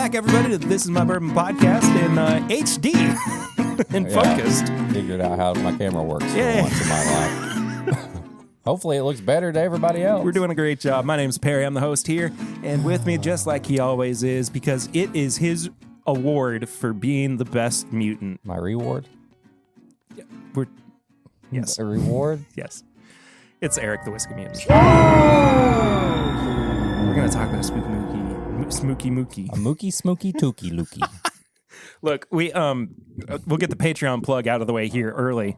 back, everybody, to This Is My Bourbon Podcast in HD and focused. Figured out how my camera works for Yeah. once in my life. Hopefully it looks better to everybody else. We're doing a great job. My name's Perry. I'm the host here. And with me, just like he always is, because it is his award for being the best mutant. My reward? Yes. A reward? Yes. It's Eric the Whiskey Mutant. We're going to talk about Spooky Mookie. A mookie smooky tookie lookie. Look, we'll get the Patreon plug out of the way here early.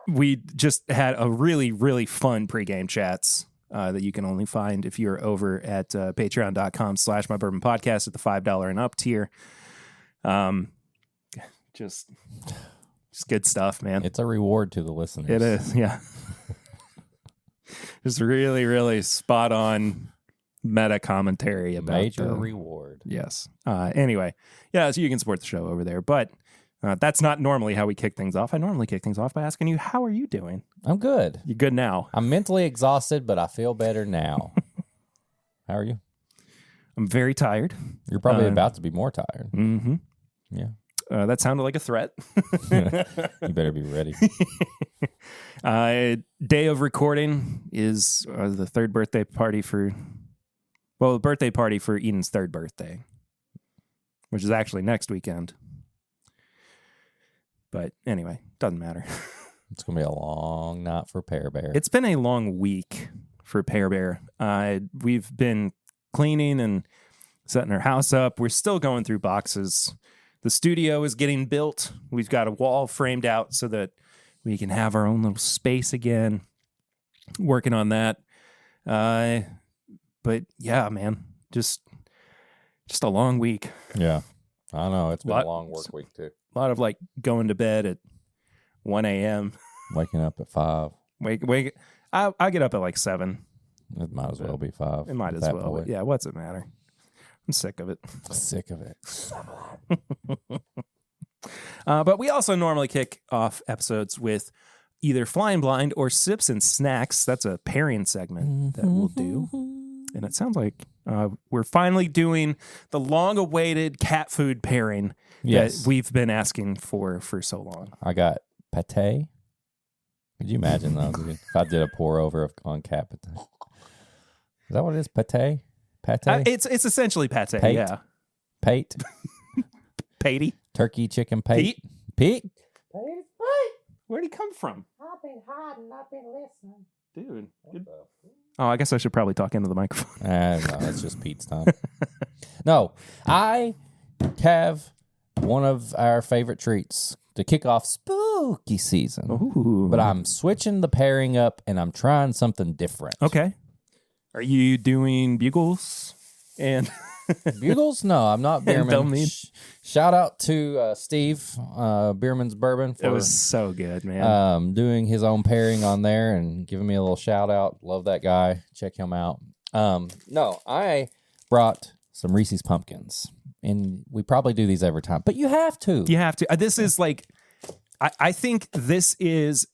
We just had a really, really fun pregame chats that you can only find if you're over at patreon.com/mybourbonpodcast at the $5 and up tier. Just good stuff, man. It's a reward to the listeners. It is, yeah. Just really, really spot on meta commentary about Major reward. Yes. Anyway, yeah, so you can support the show over there, but that's not normally how we kick things off. I normally kick things off by asking you, how are you doing? I'm good. You good now? I'm mentally exhausted, but I feel better now. How are you? I'm very tired. You're probably about to be more tired. Mm-hmm. Yeah. That sounded like a threat. You better be ready. Day of recording is the third birthday party the birthday party for Eden's third birthday, which is actually next weekend. But anyway, doesn't matter. It's going to be a long night for Pear Bear. It's been a long week for Pear Bear. We've been cleaning and setting our house up. We're still going through boxes. The studio is getting built. We've got a wall framed out so that we can have our own little space again. Working on that. But yeah, man, just a long week. Yeah, I know. It's been a long work week, too. A lot of like going to bed at 1 a.m. Waking up at 5. I get up at like 7. It might as well be 5. It might as well. But yeah, what's it matter? I'm sick of it. Sick of it. But we also normally kick off episodes with either Flying Blind or Sips and Snacks. That's a pairing segment that we'll do. And it sounds like we're finally doing the long-awaited cat food pairing that we've been asking for so long. I got pate. Could you imagine, though, if I did a pour over on cat pate? Is that what it is? Pate? Pate? It's essentially pate, yeah. Pate? Patey? Turkey, chicken, Pete? Pete? Where'd he come from? I've been hiding. I've been listening. Dude. Good. Oh, I guess I should probably talk into the microphone. No, that's just Pete's time. No, I have one of our favorite treats to kick off spooky season. Ooh. But I'm switching the pairing up, and I'm trying something different. Okay. Are you doing bugles and bugles? No, I'm not Beerman. Shout out to Steve, Beerman's Bourbon. It was so good, man. Doing his own pairing on there and giving me a little shout out. Love that guy. Check him out. No, I brought some Reese's Pumpkins, and we probably do these every time, but you have to. You have to. This is like, I think this is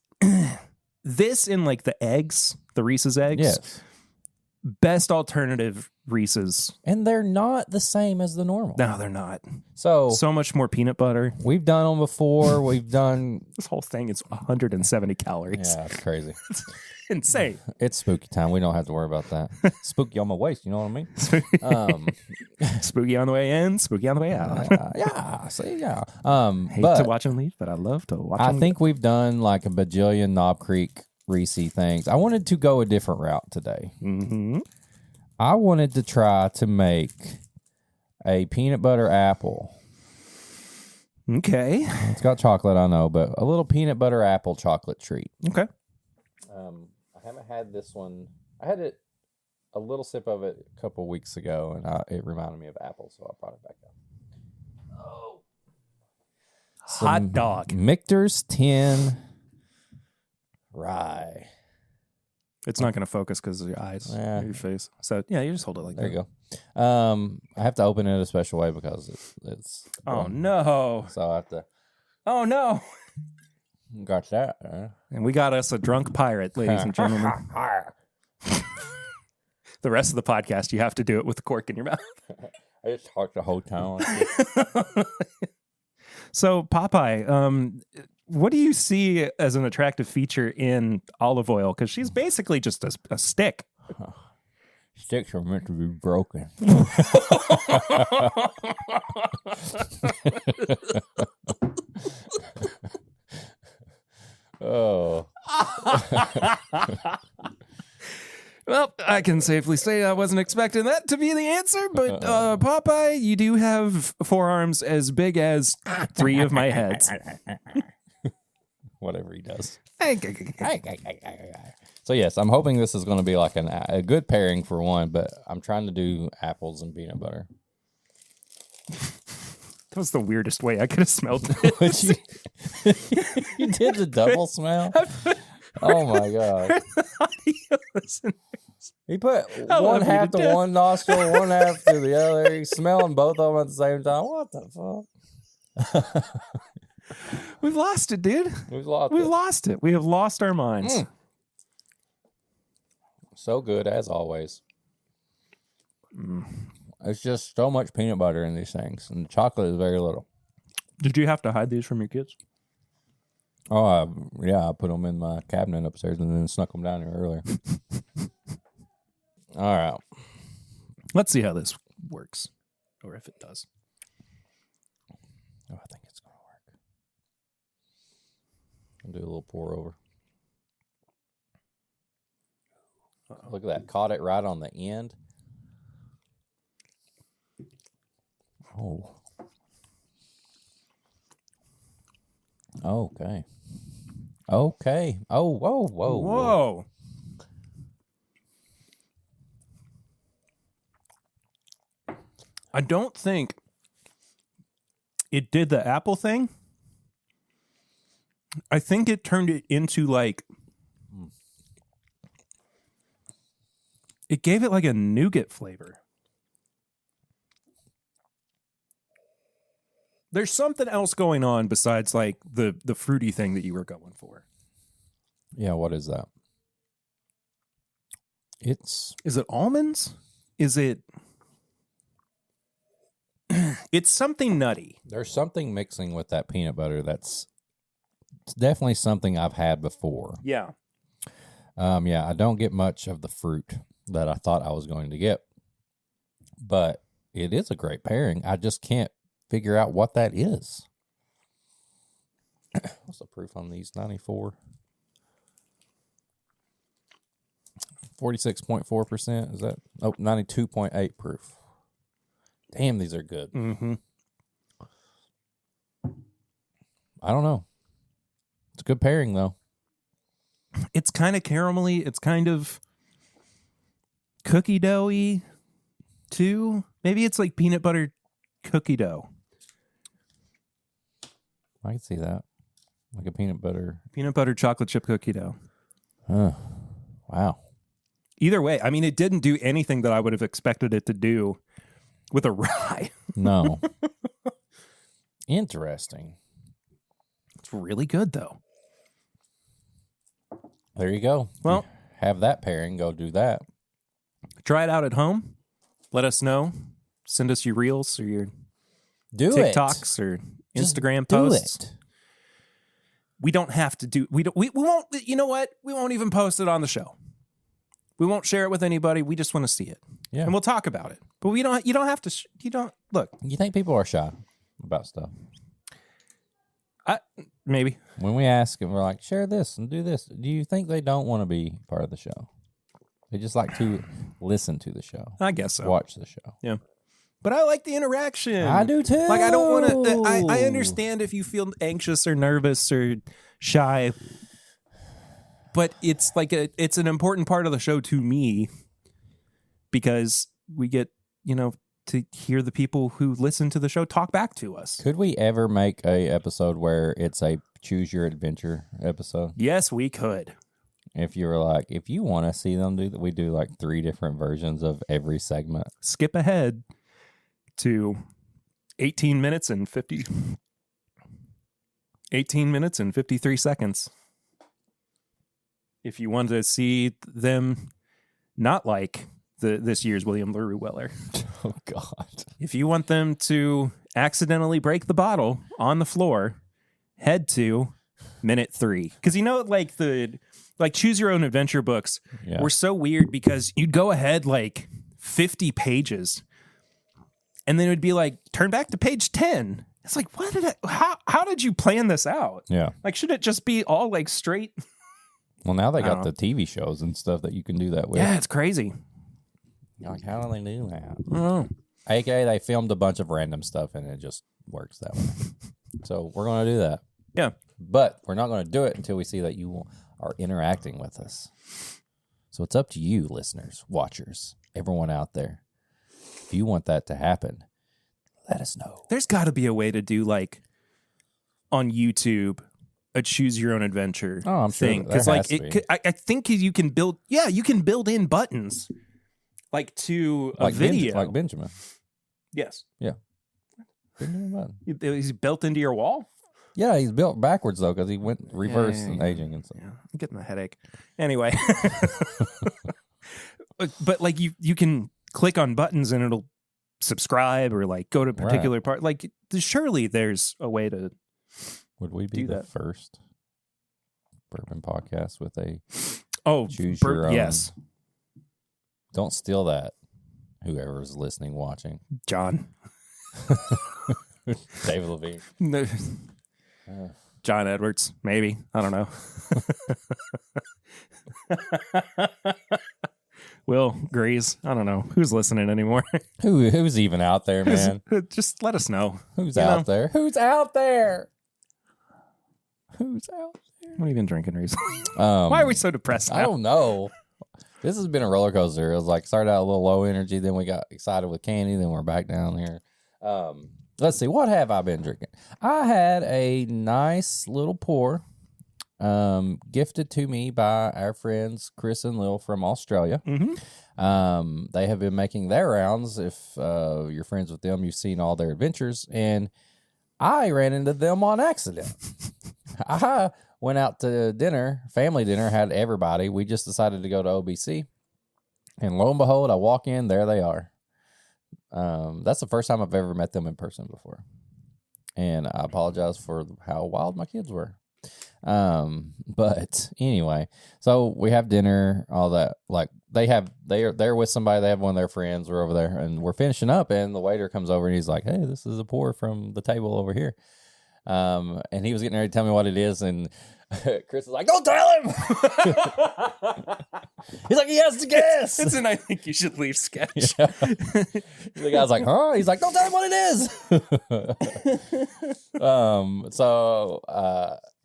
this in like the eggs, the Reese's eggs. Yes. Best alternative Reese's. And they're not the same as the normal. No, they're not. So much more peanut butter. We've done them before. We've done... This whole thing is 170 calories. Yeah, it's crazy. Insane. It's spooky time. We don't have to worry about that. Spooky on my waist, you know what I mean? Spooky on the way in, spooky on the way out. Yeah, see, yeah. Hate to watch them leave, but I love to watch them. I think we've done like a bajillion Knob Creek Reese things. I wanted to go a different route today. Mm-hmm. I wanted to try to make a peanut butter apple. Okay. It's got chocolate, I know, but a little peanut butter apple chocolate treat. Okay. I haven't had this one. I had a little sip of it a couple weeks ago, and it reminded me of apple, so I brought it back up. Oh. Hot dog. Michter's 10 rye. It's not going to focus because of your eyes or your face. So, yeah, you just hold it like there that. There you go. I have to open it a special way because it's oh, no. So I have to... Oh, no. Got that. And we got us a drunk pirate, ladies and gentlemen. The rest of the podcast, you have to do it with the cork in your mouth. I just talked the whole time. So, Popeye, what do you see as an attractive feature in Olive Oil? Because she's basically just a stick. Sticks are meant to be broken. Oh. Well, I can safely say I wasn't expecting that to be the answer, but Popeye, you do have forearms as big as 3 of my heads. Whatever he does. So yes, I'm hoping this is going to be like a good pairing for one, but I'm trying to do apples and peanut butter. That was the weirdest way I could have smelled it. You did the double smell? Oh my god. He put one half to one nostril, one half to the other. He's smelling both of them at the same time. What the fuck? We've lost it, dude. We've lost it. We have lost our minds. So good, as always. It's just so much peanut butter in these things, and the chocolate is very little. Did you have to hide these from your kids? Oh, yeah, I put them in my cabinet upstairs and then snuck them down here earlier. All right. Let's see how this works, or if it does. Oh, I think it's going to work. I'll do a little pour over. Look at that. Caught it right on the end. Oh. Okay. Okay. Oh, whoa, whoa, Whoa. I don't think it did the apple thing. I think it turned it into like... It gave it like a nougat flavor. There's something else going on besides like the fruity thing that you were going for. Yeah, what is that? Is it almonds? Is it... It's something nutty. There's something mixing with that peanut butter it's definitely something I've had before. Yeah. Yeah, I don't get much of the fruit that I thought I was going to get. But it is a great pairing. I just can't figure out what that is. What's the proof on these? 94. 46.4%. Is that? Oh, 92.8 proof. Damn, these are good. Mm-hmm. I don't know. It's a good pairing, though. It's kind of caramelly. It's kind of cookie doughy, too. Maybe it's like peanut butter cookie dough. I can see that. Like a peanut butter chocolate chip cookie dough. Wow. Either way, I mean, it didn't do anything that I would have expected it to do with a rye. No. Interesting. It's really good, though. There you go. Well, have that pairing. Go do that. try it out at home. Let us know. Send us your reels or your TikToks or Instagram posts. We don't have to do. We won't. You know what? We won't even post it on the show. We won't share it with anybody. We just want to see it. Yeah, and we'll talk about it. But we don't. You don't have to. You don't look. You think people are shy about stuff? Maybe when we ask them, we're like, share this and do this. Do you think they don't want to be part of the show? They just like to listen to the show. I guess so. Watch the show. Yeah. But I like the interaction. I do too. Like, I don't want to. I understand if you feel anxious or nervous or shy, but it's like it's an important part of the show to me because we get, to hear the people who listen to the show talk back to us. Could we ever make a episode where it's a choose your adventure episode? Yes, we could. If you were like, if you want to see them do that, we do like 3 different versions of every segment. Skip ahead to 18 minutes and 53 seconds. If you want to see them not like this year's William LaRue Weller. Oh God! If you want them to accidentally break the bottle on the floor, head to minute 3, because like choose your own adventure books were so weird because you'd go ahead like 50 pages, and then it would be like turn back to page 10. It's like, how did you plan this out? Yeah, like should it just be all like straight? Well, now they got the TV shows and stuff that you can do that with. Yeah, it's crazy. Like, how do they do that? I don't know. AKA, they filmed a bunch of random stuff and it just works that way. So we're going to do that. Yeah. But we're not going to do it until we see that you are interacting with us. So it's up to you, listeners, watchers, everyone out there. If you want that to happen, let us know. There's got to be a way to do like on YouTube a choose your own adventure thing, because like I think you can build in buttons like to a video like Benjamin. Yes. Yeah. Benjamin Button. He's built into your wall. Yeah, he's built backwards though because he went reverse and aging and stuff. Yeah, I'm getting a headache. Anyway, but like you can click on buttons and it'll subscribe or like go to a particular part. Like surely there's a way to. Would we be the first Bourbon podcast with a choose your own? Yes. Don't steal that, whoever's listening, watching. John. David Levine. No. John Edwards, maybe. I don't know. Will Grease. I don't know. Who's listening anymore? Who's even out there, man? Just let us know. Who's out there? Who's out there? Who's out there? What have you been drinking recently? Why are we so depressed now? I don't know. This has been a roller coaster. It was like started out a little low energy, then we got excited with candy, then we're back down here. Let's see. What have I been drinking? I had a nice little pour gifted to me by our friends Chris and Lil from Australia. Mm-hmm. They have been making their rounds. If you're friends with them, you've seen all their adventures. And I ran into them on accident. I went out to dinner, family dinner, had everybody. We just decided to go to OBC. And lo and behold, I walk in, there they are. That's the first time I've ever met them in person before. And I apologize for how wild my kids were. But anyway, so we have dinner, all that. Like they're with somebody, they have one of their friends, we're over there and we're finishing up and the waiter comes over and he's like, "Hey, this is a pour from the table over here." And he was getting ready to tell me what it is, and Chris is like, "Don't tell him." He's like, "He has to guess." And I think you should leave sketch. Yeah. The guy's like, "Huh?" He's like, "Don't tell him what it is." So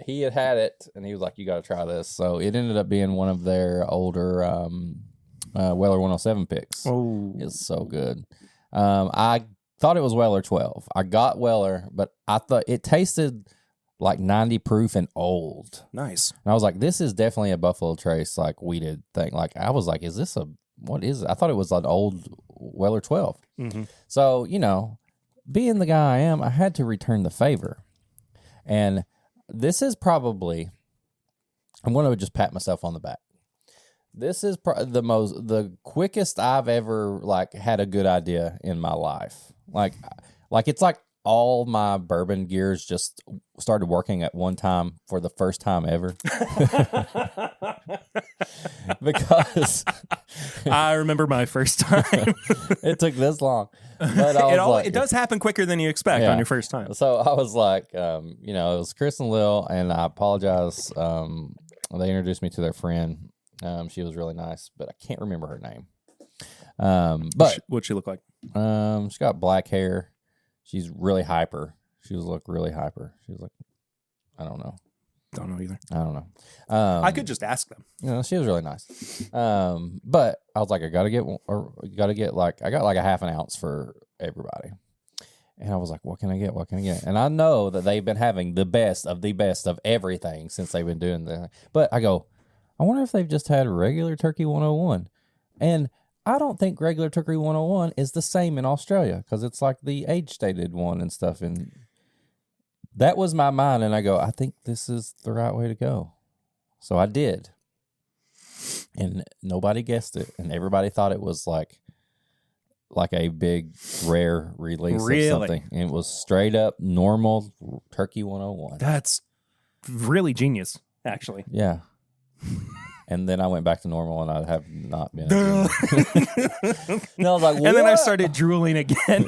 he had it, and he was like, "You got to try this." So it ended up being one of their older Weller 107 picks. Oh, It's so good. I thought it was Weller 12. I got Weller, but I thought it tasted like 90 proof and old. nice. And I was like, this is definitely a Buffalo Trace, like weeded thing. Like, I was like, what is it? I thought it was an old Weller 12. Mm-hmm. So, being the guy I am, I had to return the favor. And this is probably, I'm going to just pat myself on the back. This is the quickest I've ever had a good idea in my life. Like it's like all my bourbon gears just started working at one time for the first time ever. Because I remember my first time. it took this long. But It does happen quicker than you expect on your first time. So I was like, it was Chris and Lil, and I apologize. They introduced me to their friend. She was really nice, but I can't remember her name. But What'd she look like? She's got black hair. She's really hyper. She was really hyper. She was like, I don't know. Don't know either. I don't know. I could just ask them. She was really nice. But I was like, I got a half an ounce for everybody. And I was like, what can I get? What can I get? And I know that they've been having the best of everything since they've been doing that. But I go, I wonder if they've just had regular Turkey 101. And I don't think regular Turkey 101 is the same in Australia because it's like the age-stated one and stuff. And that was my mind. And I go, I think this is the right way to go. So I did. and nobody guessed it, and everybody thought it was like a big rare release Really? of something. And it was straight up normal Turkey 101. That's really genius, actually. Yeah. And then I went back to normal, and I have not been. Duh. And I was like, And then I "What?" started drooling again. And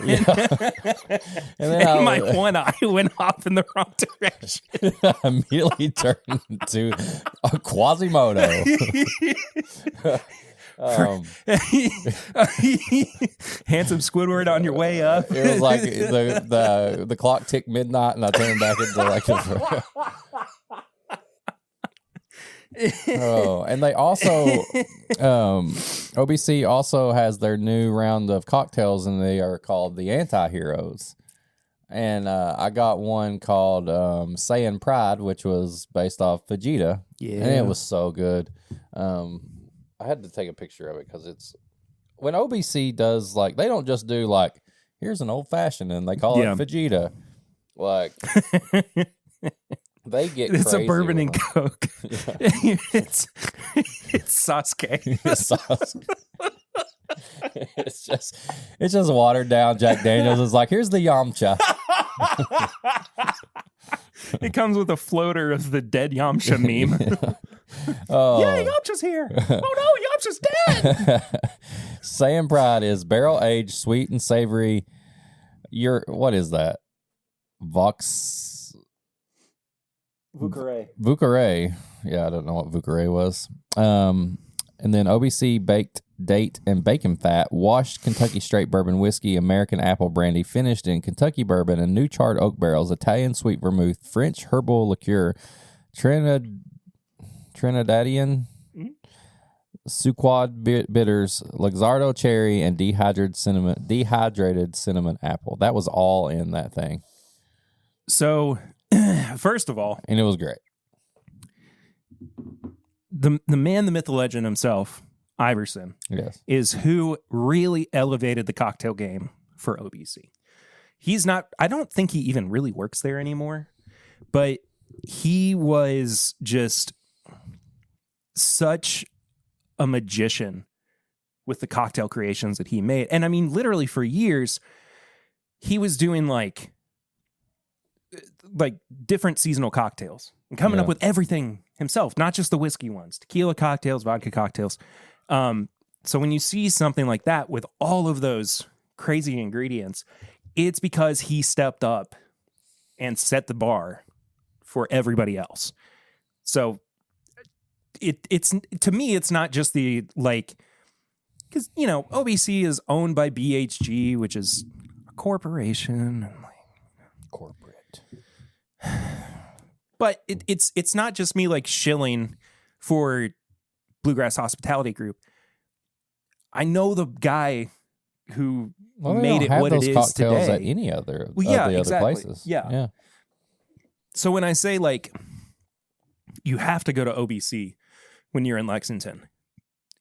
then And my one eye went off in the wrong direction. I immediately turned into a Quasimodo. Handsome Squidward on your way up. It was like the clock ticked midnight, and I turned back into like oh, and they also OBC also has their new round of cocktails, and they are called the Anti-Heroes. And I got one called Saiyan Pride, which was based off Vegeta. Yeah. And it was so good. I had to take a picture of it because it's when OBC does, like, they don't just do like, here's an old fashioned and they call it Vegeta. Like, they get it's crazy a bourbon with and them. Coke. Yeah. it's Sasuke. It's just watered down Jack Daniels. It's like, here's the Yamcha. It comes with a floater of the dead Yamcha meme. Oh. Yeah, Yamcha's here. Oh no, Yamcha's dead. Saiyan Pride is barrel aged, sweet and savory. What is that? Vucare. Yeah, I don't know what Vucare was. And then OBC baked date and bacon fat, washed Kentucky straight bourbon whiskey, American apple brandy, finished in Kentucky bourbon and new charred oak barrels, Italian sweet vermouth, French herbal liqueur, Trinidadian Suquad bitters, Luxardo cherry, and dehydrated cinnamon apple. That was all in that thing. So, first of all, And it was great. the man, the myth, the legend himself, Iverson, Yes. is who really elevated the cocktail game for OBC. He's not, I don't think he even really works there anymore, but he was just such a magician with the cocktail creations that he made. And I mean, literally for years, he was doing like different seasonal cocktails and coming up with everything himself, not just the whiskey ones, tequila cocktails, vodka cocktails. So when you see something like that with all of those crazy ingredients, it's because he stepped up and set the bar for everybody else. So it's to me, it's not just the like, because, you know, OBC is owned by BHG, which is a corporation. And like, Corporate. but it's not just me like shilling for Bluegrass Hospitality Group. I know the guy who made it what it is cocktails today at any other Well, yeah, of the exactly. other places. Yeah. So when I say like you have to go to OBC when you're in Lexington,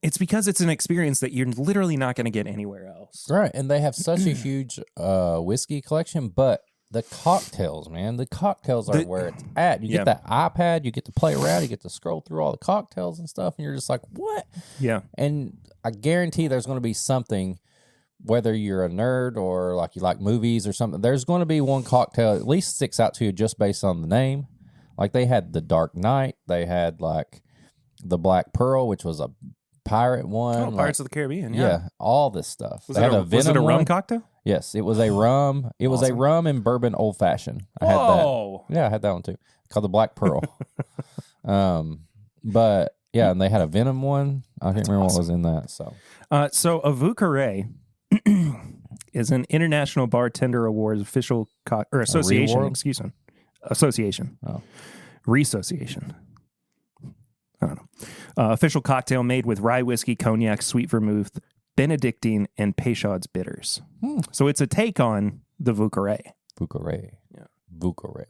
it's because it's an experience that you're literally not going to get anywhere else. Right. And they have such a huge whiskey collection, but the cocktails, man, the cocktails are where it's at. You get that iPad, you get to play around, you get to scroll through all the cocktails and stuff, and you're just like, what? Yeah. And I guarantee there's going to be something, whether you're a nerd or like you like movies or something, there's going to be one cocktail at least sticks out to you just based on the name. Like they had the Dark Knight, they had like the Black Pearl, which was a pirate one. Oh, Pirates of the Caribbean. Yeah. Yeah, all this stuff. Was it a rum cocktail? Yes, it was a rum. It was a rum and bourbon old fashioned. I had that. Yeah, I had that one too. Called the Black Pearl. But yeah, and they had a Venom one. I can't remember what was in that. So a Vucare is an International Bartender Awards official association. reward? Excuse me, association. Oh. Reassociation. I don't know. Official cocktail made with rye whiskey, cognac, sweet vermouth, Benedictine, and Peychaud's bitters. So it's a take on the Vucare. Vucare. Yeah. Vucare.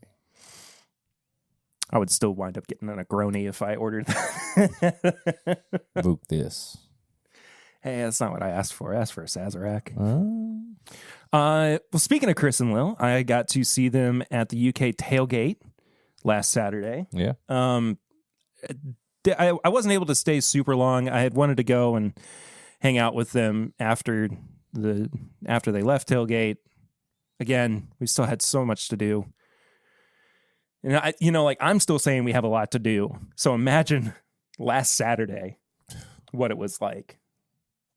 I would still wind up getting a Negroni if I ordered that. Vuk this. Hey, that's not what I asked for. I asked for a Sazerac. Well, speaking of Chris and Lil, I got to see them at the UK Tailgate last Saturday. Yeah. I wasn't able to stay super long. I had wanted to go and hang out with them after they left tailgate. Again, we still had so much to do. And I'm still saying we have a lot to do. So imagine last Saturday what it was like.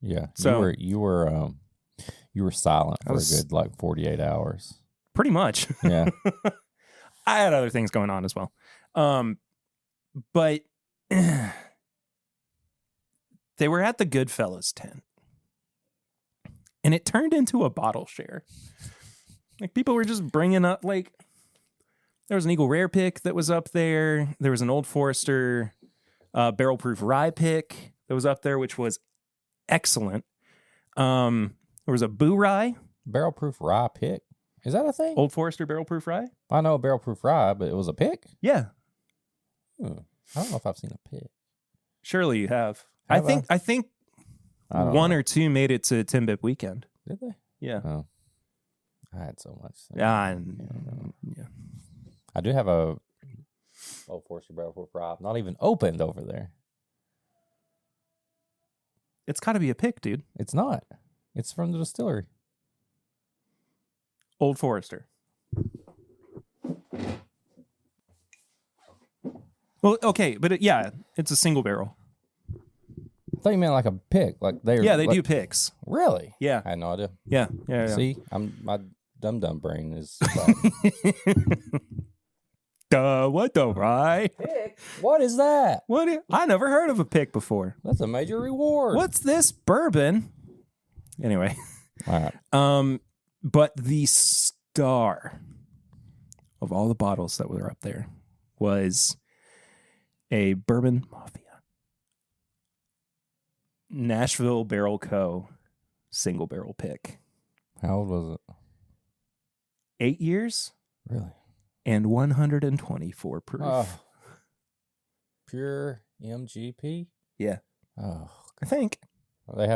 Yeah. So you were silent for a good 48 hours. Pretty much. Yeah. I had other things going on as well. But they were at the Goodfellas tent. And it turned into a bottle share. Like, people were just bringing up, like, there was an Eagle Rare pick that was up there. There was an Old Forester barrel proof rye pick that was up there, which was excellent. There was a Boo Rye. Barrel proof rye pick. Is that a thing? Old Forester barrel proof rye? I know a barrel proof rye, but it was a pick? Yeah. I don't know if I've seen a pick. Surely you have. I think one or two made it to TIMBP weekend. Did they? Yeah. Oh. I had so much. Yeah. I do have a Old Forester barrel proof rye, not even opened over there. It's got to be a pick, dude. It's not. It's from the distillery. Old Forester. Well, okay, but it's a single barrel. I thought you meant like a pick. Like they do picks. Really? Yeah. I had no idea. Yeah. See, my dumb brain is. What the rye? Pick? What is that? I never heard of a pick before. That's a major reward. What's this bourbon? Anyway. All right. But the star of all the bottles that were up there was a Bourbon Mafia Nashville Barrel Co. single barrel pick. How old was it? 8 years. Really? And 124 proof. Oh. Pure MGP? Yeah. Oh, I think. They've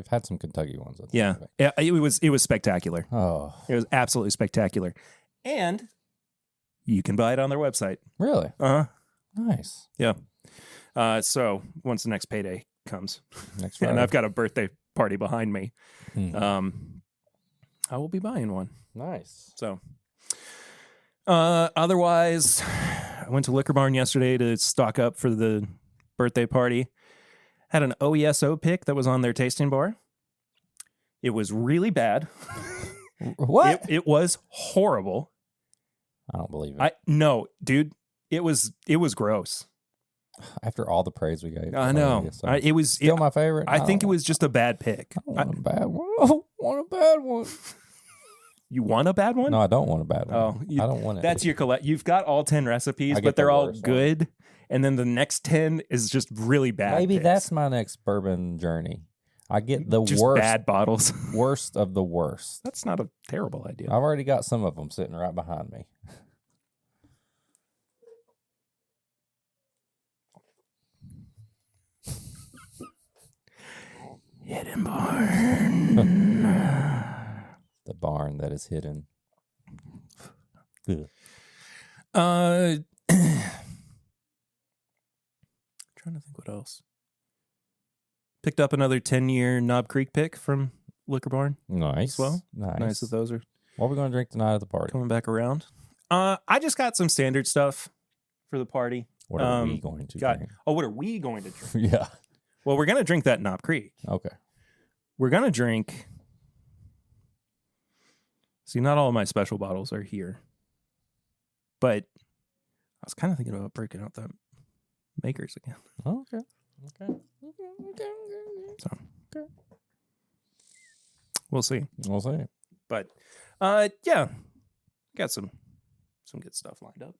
had some Kentucky ones. Yeah. It was spectacular. Oh. It was absolutely spectacular. And you can buy it on their website. Really? Uh-huh. Nice. Yeah. So once the next payday comes, next Friday. and I've got a birthday party behind me, Mm. I will be buying one. Nice. So otherwise, I went to Liquor Barn yesterday to stock up for the birthday party. Had an OESO pick that was on their tasting bar. It was really bad. What? It was horrible. I don't believe it. No, dude. It was gross. After all the praise we gave. I know. It was still my favorite. I think it was just a bad pick. I don't want a bad one. I don't want a bad one. You want a bad one? No, I don't want a bad one. Oh, I don't want it. That's your collect. You've got all 10 recipes, but they're all good. And then the next 10 is just really bad. Maybe picks. that's my next bourbon journey. I get the just worst bad bottles. Worst of the worst. That's not a terrible idea. I've already got some of them sitting right behind me. Hidden barn. The barn that is hidden. Trying to think what else. Picked up another 10-year Knob Creek pick from Liquor Barn. Nice. As well. Nice That those are what are we going to drink tonight at the party? coming back around. I just got some standard stuff for the party. What are we going to drink? What are we going to drink? Yeah. Well, we're going to drink that Knob Creek. Okay. We're going to drink... See, not all of my special bottles are here. But I was kind of thinking about breaking out the makers again. Oh, okay. So, we'll see. We'll see. But, yeah, got some good stuff lined up.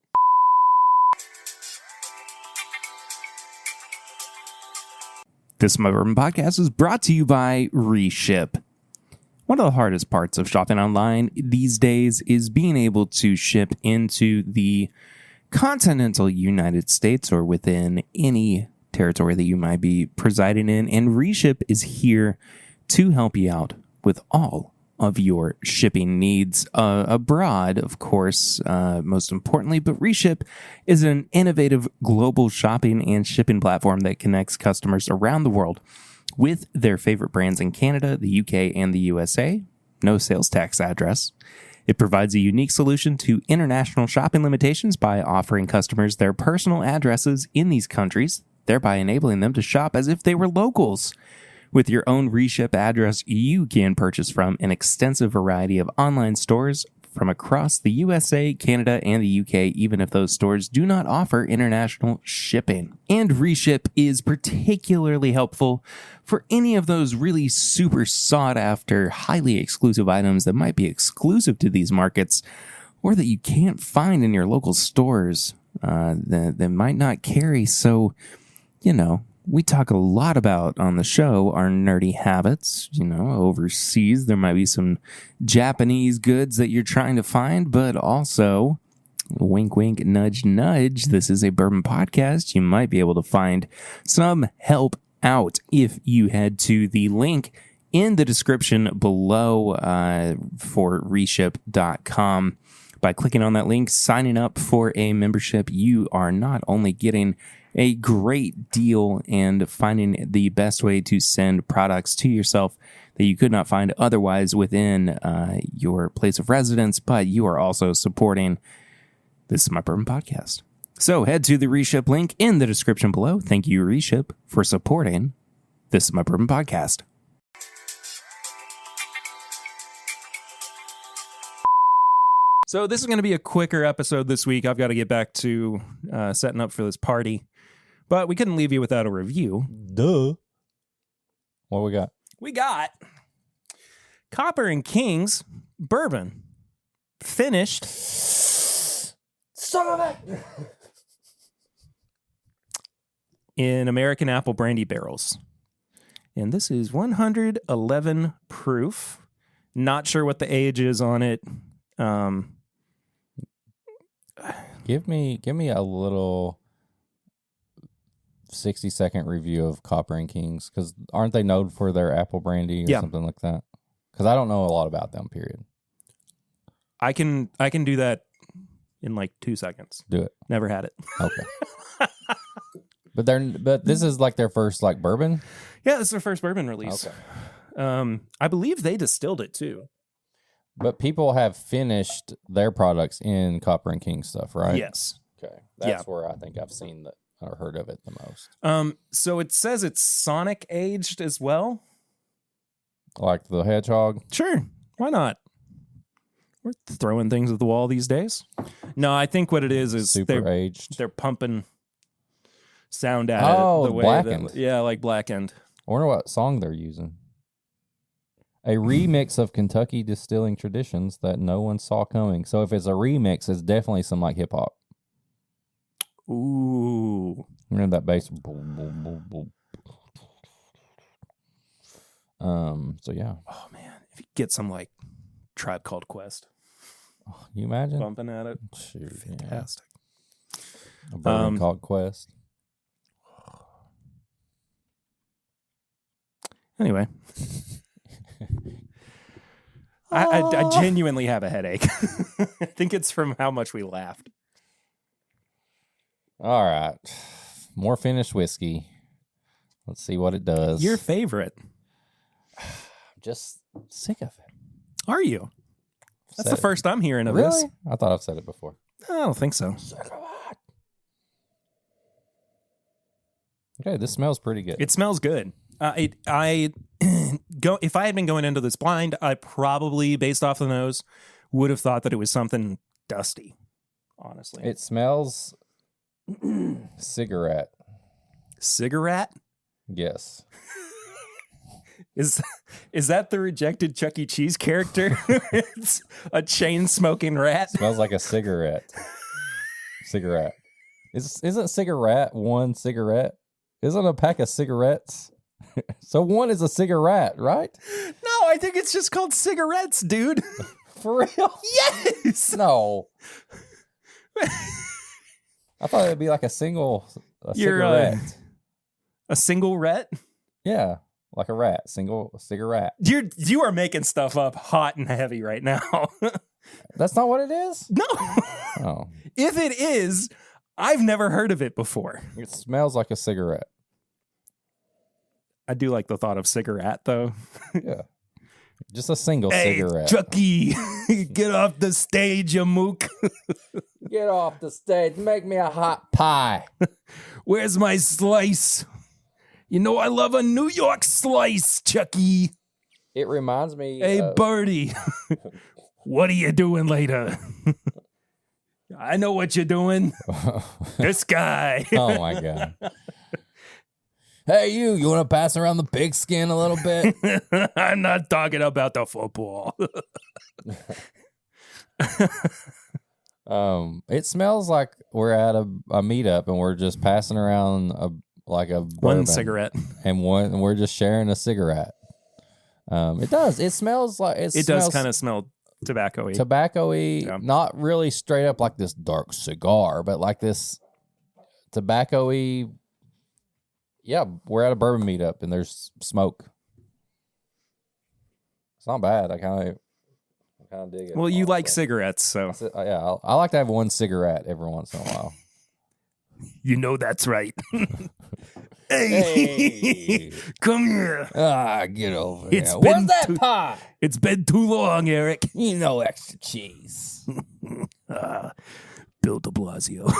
This My Bourbon Podcast is brought to you by Reship. One of the hardest parts of shopping online these days is being able to ship into the continental United States or within any territory that you might be presiding in. And Reship is here to help you out with all of your shipping needs abroad, of course, most importantly. But Reship is an innovative global shopping and shipping platform that connects customers around the world with their favorite brands in Canada, the UK, and the USA. No sales tax address. It provides a unique solution to international shopping limitations by offering customers their personal addresses in these countries, thereby enabling them to shop as if they were locals. With your own Reship address, you can purchase from an extensive variety of online stores from across the USA, Canada, and the UK, even if those stores do not offer international shipping. And Reship is particularly helpful for any of those really super sought-after, highly exclusive items that might be exclusive to these markets or that you can't find in your local stores that might not carry. So, we talk a lot about on the show our nerdy habits. Overseas, there might be some Japanese goods that you're trying to find, but also, wink, wink, nudge, nudge, this is a Bourbon Podcast. You might be able to find some help out if you head to the link in the description below for reship.com. By clicking on that link, signing up for a membership, you are not only getting a great deal and finding the best way to send products to yourself that you could not find otherwise within your place of residence, but you are also supporting This Is My Bourbon Podcast. So head to the Reship link in the description below. Thank you, Reship, for supporting This Is My Bourbon Podcast. So this is going to be a quicker episode this week. I've got to get back to setting up for this party. But we couldn't leave you without a review. Duh. What we got? We got Copper and King's bourbon. Finished. Son of a... in American apple brandy barrels. And this is 111 proof. Not sure what the age is on it. Give me a little 60-second review of Copper and Kings, because aren't they known for their apple brandy or something like that? Because I don't know a lot about them, period. I can do that in like 2 seconds. Do it. Never had it. Okay. But this is like their first like bourbon? Yeah, this is their first bourbon release. Okay. I believe they distilled it too. But people have finished their products in Copper and King stuff, right? Yes. Okay. That's where I think I've seen that or heard of it the most. So it says it's Sonic aged as well. Like the hedgehog? Sure. Why not? We're throwing things at the wall these days. No, I think what it is super aged. They're pumping sound at it. The way blackened. like blackened. I wonder what song they're using. A remix of Kentucky distilling traditions that no one saw coming. So if it's a remix, it's definitely some like hip hop. Ooh. Remember that bass? Boom, boom, boom, boom. So yeah. Oh man, if you get some like Tribe Called Quest, you imagine bumping at it, shoot, fantastic. Yeah. A bourbon called Quest. Anyway, I genuinely have a headache. I think it's from how much we laughed. All right, more finished whiskey. Let's see what it does. Your favorite? Just sick of it. Are you? That's the first I'm hearing of really? this. I thought I've said it before. I don't think so. Okay, this smells pretty good. It smells good. If I had been going into this blind, I probably, based off the nose, would have thought that it was something dusty. Honestly, it smells cigarette. Cigarette? Yes. Is that the rejected Chuck E. Cheese character? It's a chain smoking rat. Smells like a cigarette. Cigarette. Isn't cigarette one cigarette? Isn't a pack of cigarettes? So one is a cigarette, right? No, I think it's just called cigarettes, dude. For real? Yes. No. I thought it'd be like a cigarette. A single ret? Yeah. Like a rat, single cigarette. You are making stuff up hot and heavy right now. That's not what it is? No. Oh. If it is, I've never heard of it before. It smells like a cigarette. I do like the thought of cigarette, though. Yeah. Just a single Hey, cigarette. Chucky, get off the stage, you mook. Get off the stage. Make me a hot pie. Where's my slice? You know I love a New York slice, Chucky. It reminds me. Hey, Birdie, what are you doing later? I know what you're doing. This guy. Oh, my God. Hey, you want to pass around the pigskin a little bit? I'm not talking about the football. It smells like we're at a meetup and we're just passing around a One bourbon cigarette. and we're just sharing a cigarette. It does. It smells like It does kind of smell tobacco-y. tobacco-y, Yeah. not really straight up like this dark cigar, but like this tobacco-y. Yeah, we're at a bourbon meetup and there's smoke. It's not bad. I kind of dig it. Well, you like honestly. cigarettes, so Yeah, I like to have one cigarette every once in a while. you know that's right. Hey. Come here. Get over It's here. been Where's that too- pie? It's been too long, Eric. You know, extra cheese. Bill de Blasio.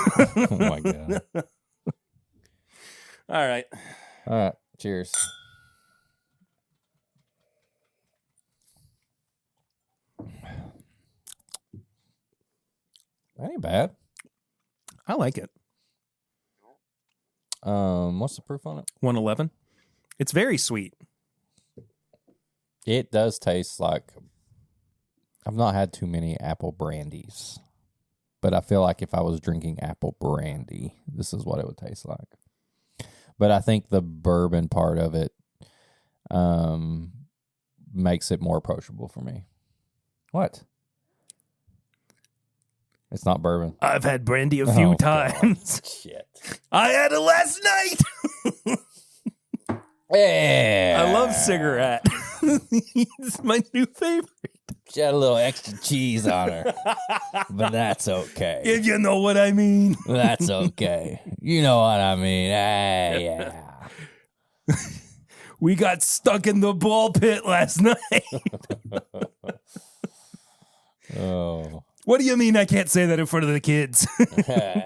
Oh my God. All right. All right. Cheers. That ain't bad. I like it. What's the proof on it? 111. It's very sweet. It does taste like I've not had too many apple brandies, but I feel like if I was drinking apple brandy, this is what it would taste like. But I think the bourbon part of it makes it more approachable for me. What? It's not bourbon. I've had brandy a few Oh, times. God. Shit. I had it last night. Yeah. I love cigarette. It's my new favorite. She had a little extra cheese on her, but that's okay. If you know what I mean. That's okay. You know what I mean. Yeah. We got stuck in the ball pit last night. Oh. What do you mean I can't say that in front of the kids?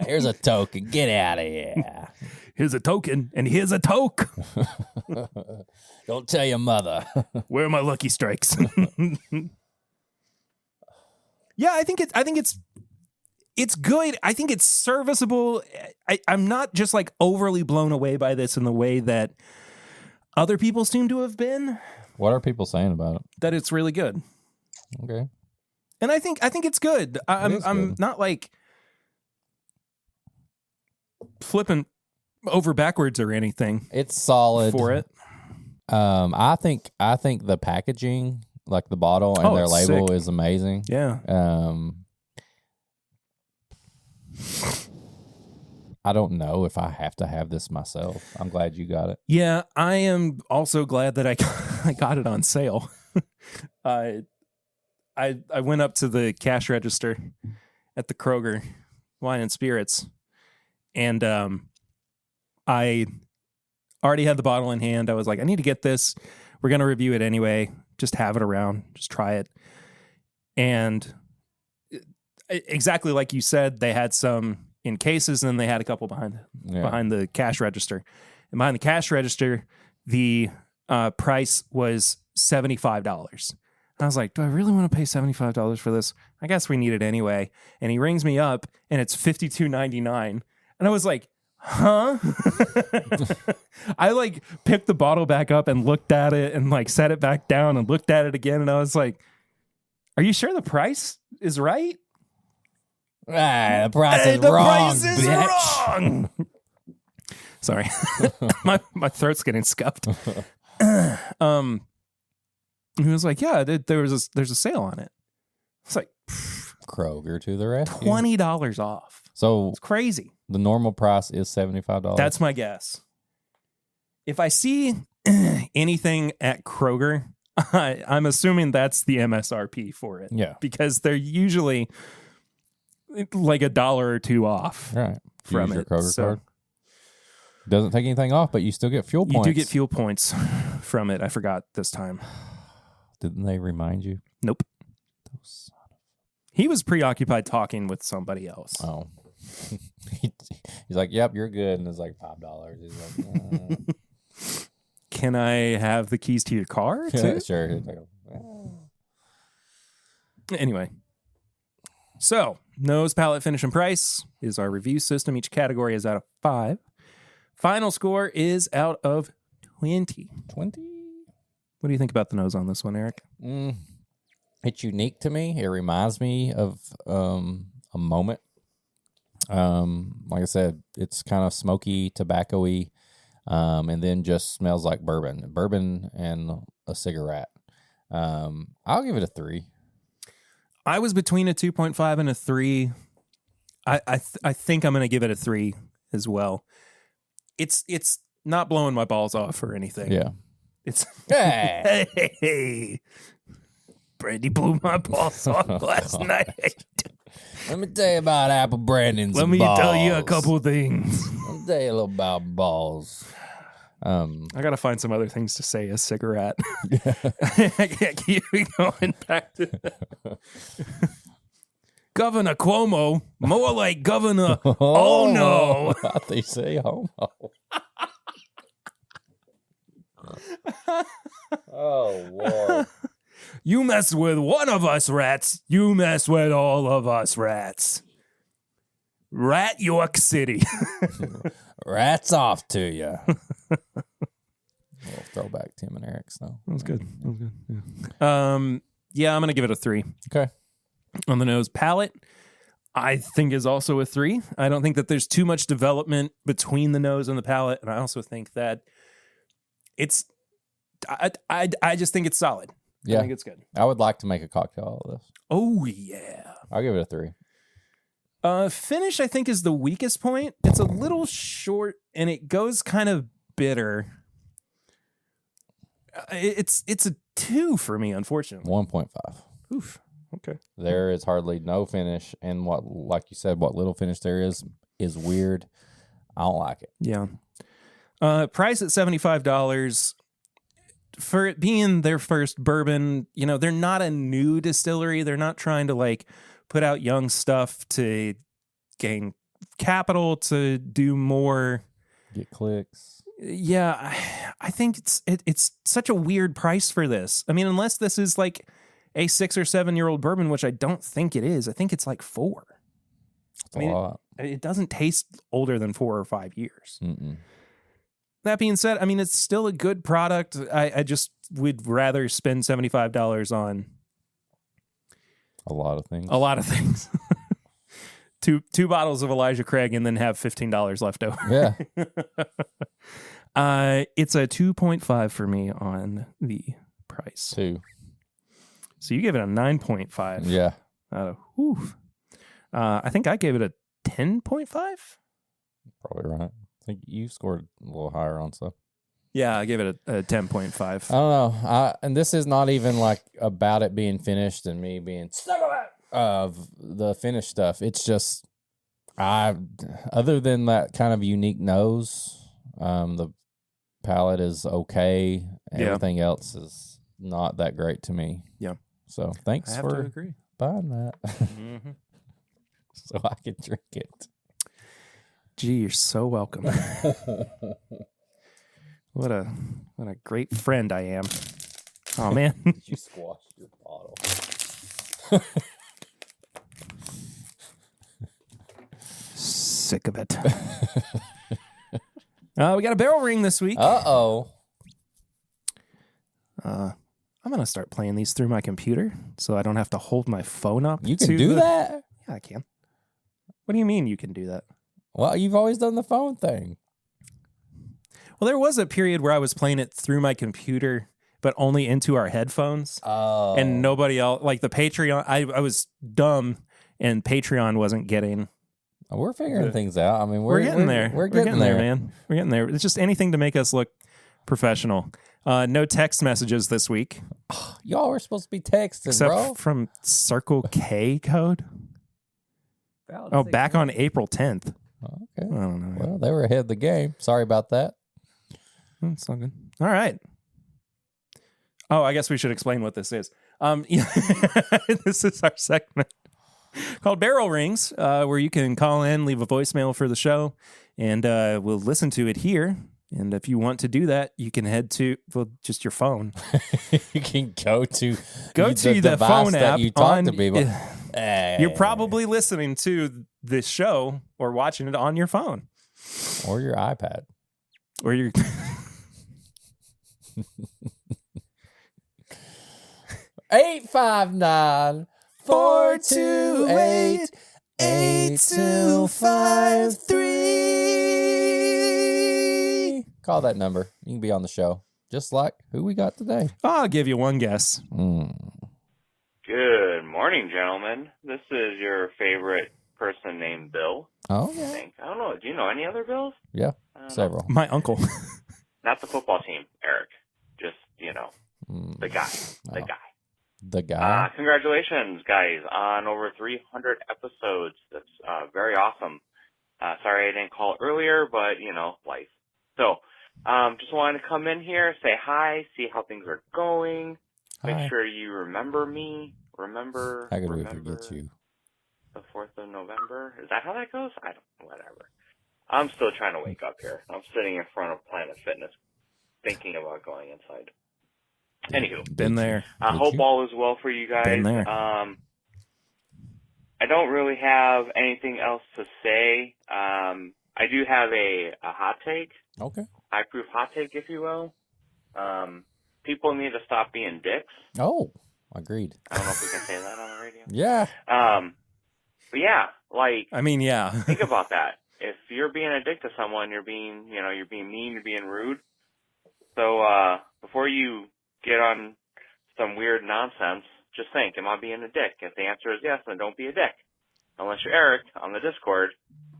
Here's a token. Get out of here. Here's a token, and here's a toke. Don't tell your mother. Where are my lucky strikes? Yeah, I think it's good. I think it's serviceable. I'm not just like overly blown away by this in the way that other people seem to have been. What are people saying about it? That it's really good. Okay. And I think it's good. I'm good. not like flipping over backwards or anything It's solid for it. I think the packaging, like the bottle and their it's label, sick. is amazing. Yeah. I don't know if I have to have this myself. I'm glad you got it. Yeah, I am also glad that I got it on sale. I went up to the cash register at the Kroger Wine and Spirits, and I already had the bottle in hand. I was like, I need to get this. We're going to review it anyway. Just have it around. Just try it. And exactly like you said, they had some in cases, and then they had a couple behind the cash register. And behind the cash register, the price was $75. I was like, do I really want to pay $75 for this? I guess we need it anyway. And he rings me up, and it's $52.99. And I was like, huh? I like picked the bottle back up and looked at it and like set it back down and looked at it again. And I was like, are you sure the price is right? The price is the wrong, price is bitch. wrong. Sorry. my throat's getting scuffed. He was like, yeah, there's a sale on it. It's like Kroger to the rescue. $20 off. So It's crazy. the normal price is $75. That's my guess. If I see anything at Kroger, I'm assuming that's the MSRP for it. Yeah. Because they're usually like $1 or $2 off. Right. From Use your it. Kroger So card. Doesn't take anything off, but you still get fuel you points. do get fuel points from it. I forgot this time. Didn't they remind you? Nope. He was preoccupied talking with somebody else. Oh. He's like, yep, you're good. And it's like $5. He's like, Can I have the keys to your car too? Sure. He's like, Anyway. So, nose, palette, finish, and price is our review system. Each category is out of 5. Final score is out of 20. 20? What do you think about the nose on this one, Eric? It's unique to me. It reminds me of a moment. Like I said, it's kind of smoky, tobacco-y, and then just smells like bourbon and a cigarette. I'll give it a 3. I was between a 2.5 and a 3. I think I'm going to give it a 3 as well. It's not blowing my balls off or anything. Yeah. It's Hey. hey. Brandy blew my balls off last night. Let me tell you about Apple Brandon's Let me balls. tell you a couple things. Let me tell you a little about balls. I gotta find some other things to say. A cigarette. I can't keep going back to Governor Cuomo, more like Governor. Oh no! I think say homo. Oh Lord! You mess with one of us rats, you mess with all of us rats. Rat York City. Rats off to you. Little throwback Tim and Eric's though. That was good. That was good. Yeah, I'm gonna give it a 3. Okay. On the nose. Palate, I think, is also a 3. I don't think that there's too much development between the nose and the palate, and I also think that it's. I just think it's solid. Yeah. I think it's good. I would like to make a cocktail out of this. Oh yeah. I'll give it a 3. Finish, I think, is the weakest point. It's a little short, and it goes kind of bitter. It's a 2 for me, unfortunately. 1.5. Oof. Okay. There is hardly no finish, and what, like you said, what little finish there is weird. I don't like it. Yeah. Price at $75. For it being their first bourbon, you know, they're not a new distillery. They're not trying to like put out young stuff to gain capital to do more. Get clicks. Yeah, I think it's such a weird price for this. I mean, unless this is like a 6 or 7 year old bourbon, which I don't think it is. I think it's like 4. That's a lot. It doesn't taste older than 4 or 5 years. Mm-mm. That being said, I mean, it's still a good product. I just would rather spend $75 on A lot of things. a lot of things. two bottles of Elijah Craig and then have $15 left over. Yeah. It's a 2.5 for me on the price. 2. So you gave it a 9.5. Yeah. I think I gave it a 10.5. Probably right. I think you scored a little higher on stuff. Yeah, I gave it a 10.5. I don't know. And this is not even like about it being finished and me being stuck of the finished stuff. It's just other than that kind of unique nose, the palate is okay. Everything else is not that great to me. Yeah. So thanks I have for to agree. buying that. Mm-hmm. So I can drink it. Gee, you're so welcome. What a great friend I am. Oh man. You squashed your bottle. Sick of it. We got a barrel ring this week. Uh-oh. I'm going to start playing these through my computer so I don't have to hold my phone up. You can do that? Yeah, I can. What do you mean you can do that? Well, you've always done the phone thing. Well, there was a period where I was playing it through my computer, but only into our headphones. Oh. And nobody else, like the Patreon, I was dumb and Patreon wasn't getting. We're figuring things out. I mean, We're getting there. We're getting there, man. We're getting there. It's just anything to make us look professional. No text messages this week. Y'all were supposed to be texting, Except bro. from Circle K code. Oh, back on April 10th. Okay. I don't know. Well, they were ahead of the game. Sorry about that. It's not good. All right. Oh, I guess we should explain what this is. This is our segment called Barrel Rings, where you can call in, leave a voicemail for the show, and we'll listen to it here. And if you want to do that, you can head to just your phone. You can go to the phone that app you talk on, to people. You're probably listening to this show or watching it on your phone Or your iPad. or your 859-428-8253. Call that number. You can be on the show. Just like who we got today. I'll give you one guess. Good morning, gentlemen. This is your favorite person named Bill. Oh, I yeah. think. I don't know. Do you know any other Bills? Yeah, I don't know. several. My uncle. Not the football team, Eric. Just, the guy. The Oh. guy. The guy. Congratulations, guys, on over 300 episodes. That's very awesome. Sorry I didn't call earlier, but, life. So, just wanted to come in here, say hi, see how things are going. Hi. Make sure you remember me. How could we forget you? The 4th of November. Is that how that goes? I don't know. Whatever. I'm still trying to wake up here. I'm sitting in front of Planet Fitness thinking about going inside. Anywho. Been there. I hope all is well for you guys. Been there. I don't really have anything else to say. I do have a hot take. Okay. High proof hot take, if you will. People need to stop being dicks. Oh, agreed. I don't know if we can say that on the radio. Yeah. But yeah, I mean, yeah. think about that. If you're being a dick to someone, you're being mean, you're being rude. So, before you get on some weird nonsense, just think, am I being a dick? If the answer is yes, then don't be a dick. Unless you're Eric on the Discord,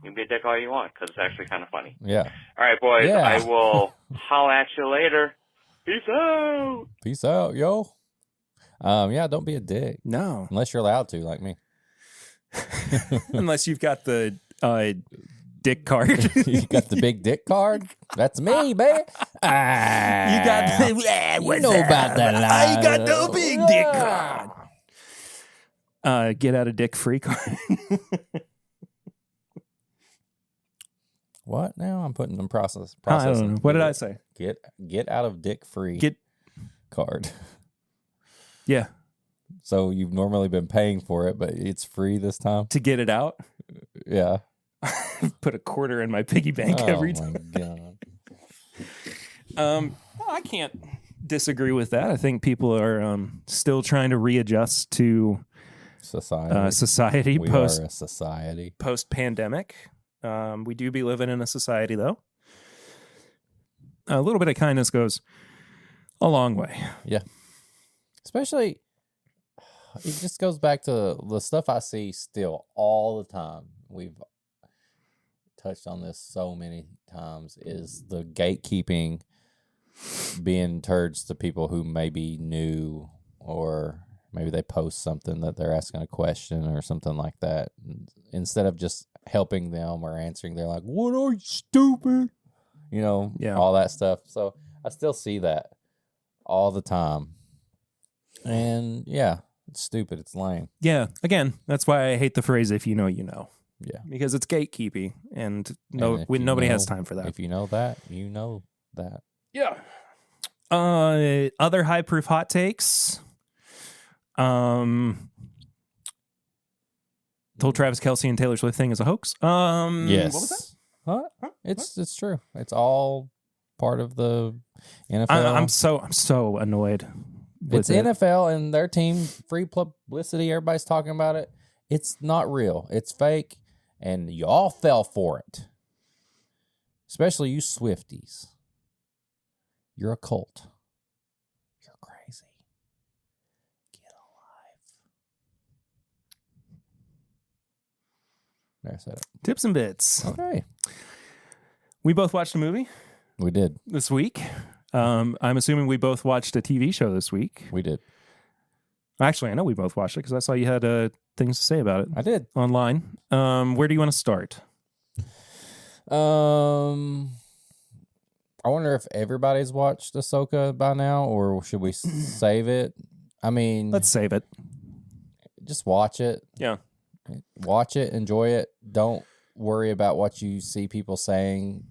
you can be a dick all you want, because it's actually kind of funny. Yeah. All right, boys, Yeah. I will holla at you later. Peace out. Peace out, yo. Yeah, don't be a dick. No. Unless you're allowed to, like me. Unless you've got the dick card. You got the big dick card? That's me, man. You got the, you know about that line. I got the big dick card. Get out of dick free card. What now? I'm putting them processing. I don't know. What did I say? Get out of dick free card. Yeah. So you've normally been paying for it, but it's free this time? To get it out. Yeah. Put a quarter in my piggy bank every time. Oh, my God. I can't disagree with that. I think people are still trying to readjust to society We are a society. post-pandemic. We do be living in a society, though. A little bit of kindness goes a long way. Yeah. Especially, it just goes back to the stuff I see still all the time. We've touched on this so many times, is the gatekeeping, being turds to people who maybe knew, or maybe they post something that they're asking a question or something like that. Instead of just helping them or answering, they're like, "What are you, stupid?" All that stuff. So I still see that all the time. And yeah, it's stupid. It's lame. Yeah. Again, that's why I hate the phrase, if you know, you know. Yeah. Because it's gatekeeping, and nobody has time for that. If you know that, you know that. Yeah. Other high proof hot takes. Told Travis Kelce and Taylor Swift thing is a hoax. Yes. What was that? Huh? It's true. It's all part of the NFL. I'm so annoyed. It's NFL and their team, free publicity. Everybody's talking about it. It's not real. It's fake, and y'all fell for it. Especially you Swifties. You're a cult. You're crazy. Get alive. There, I said it. Tips and bits. Okay. We both watched a movie We did. this week. I'm assuming we both watched a TV show this week. We did. Actually, I know we both watched it because I saw you had things to say about it. I did. Online. Where do you want to start? I wonder if everybody's watched Ahsoka by now, or should we save it? I mean, Let's save it. Just watch it. Yeah. Watch it, enjoy it. Don't worry about what you see people saying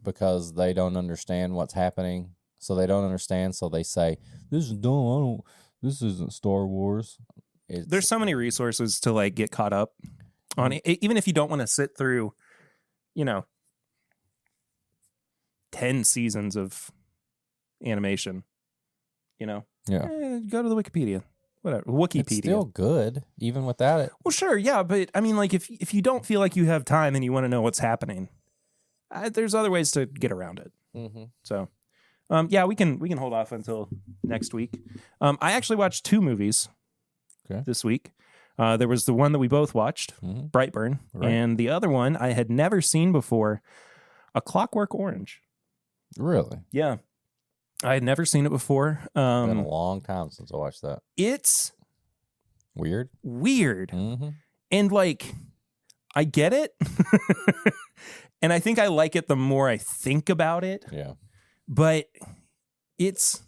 because they don't understand what's happening. So they don't understand, so they say, "This is dumb. This isn't Star Wars." There's so many resources to like get caught up on it. Even if you don't want to sit through, 10 seasons of animation, Yeah. go to the Wikipedia, whatever, Wikipedia. It's still good, even without it. Well, sure, yeah, but I mean, like if you don't feel like you have time and you want to know what's happening, there's other ways to get around it. Mm-hmm. So, yeah, we can hold off until next week. I actually watched 2 movies this week. There was the one that we both watched, Brightburn, Right. and the other one I had never seen before, A Clockwork Orange. Really? Yeah, I had never seen it before. Been a long time since I watched that. It's Weird. weird, and like I get it, and I think I like it the more I think about it. Yeah. But it's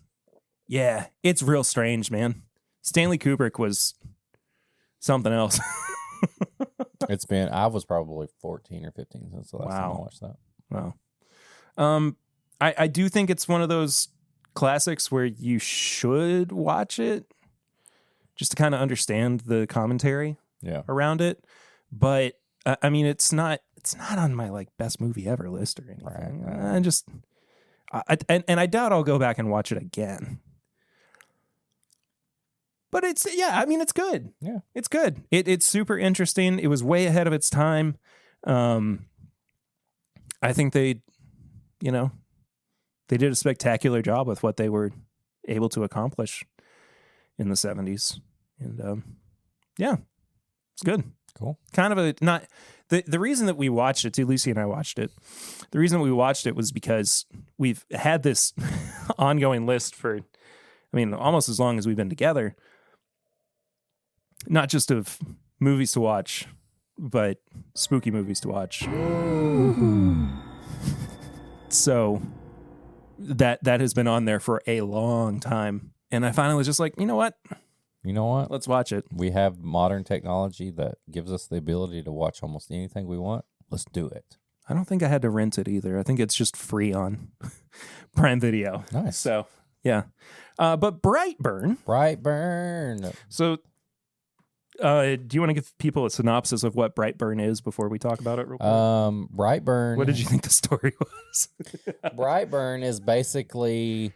real strange, man. Stanley Kubrick was something else. I was probably 14 or 15 since the last time I watched that. Wow. I do think it's one of those classics where you should watch it just to kind of understand the commentary around it. But I mean, it's not on my like best movie ever list or anything. Right. I doubt I'll go back and watch it again. But it's good. Yeah. It's good. It's super interesting. It was way ahead of its time. I think they did a spectacular job with what they were able to accomplish in the 70s. And it's good. Cool. Kind of the reason that we watched it too, Lucy and I watched it. The reason we watched it was because we've had this ongoing list for, almost as long as we've been together. Not just of movies to watch, but spooky movies to watch. So that has been on there for a long time. And I finally was just like, you know what? Let's watch it. We have modern technology that gives us the ability to watch almost anything we want. Let's do it. I don't think I had to rent it either. I think it's just free on Prime Video. Nice. So, yeah. But Brightburn. So, do you want to give people a synopsis of what Brightburn is before we talk about it real quick? Brightburn. What did you think the story was? Brightburn is basically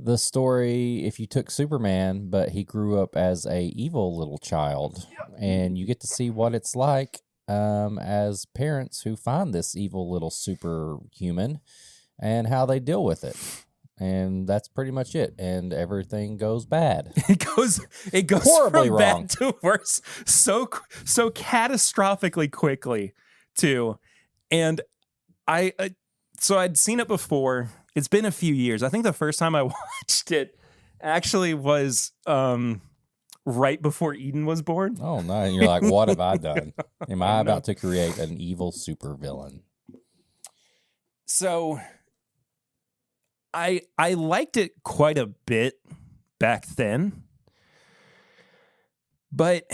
the story if you took Superman, but he grew up as a evil little child, and you get to see what it's like as parents who find this evil little superhuman and how they deal with it. And that's pretty much it. And everything goes bad. It goes horribly from wrong. bad to worse so catastrophically quickly too. And so I'd seen it before. It's been a few years. I think the first time I watched it actually was right before Eden was born. Oh no! And you're like, what have I done? Am I about to create an evil supervillain? So I liked it quite a bit back then, but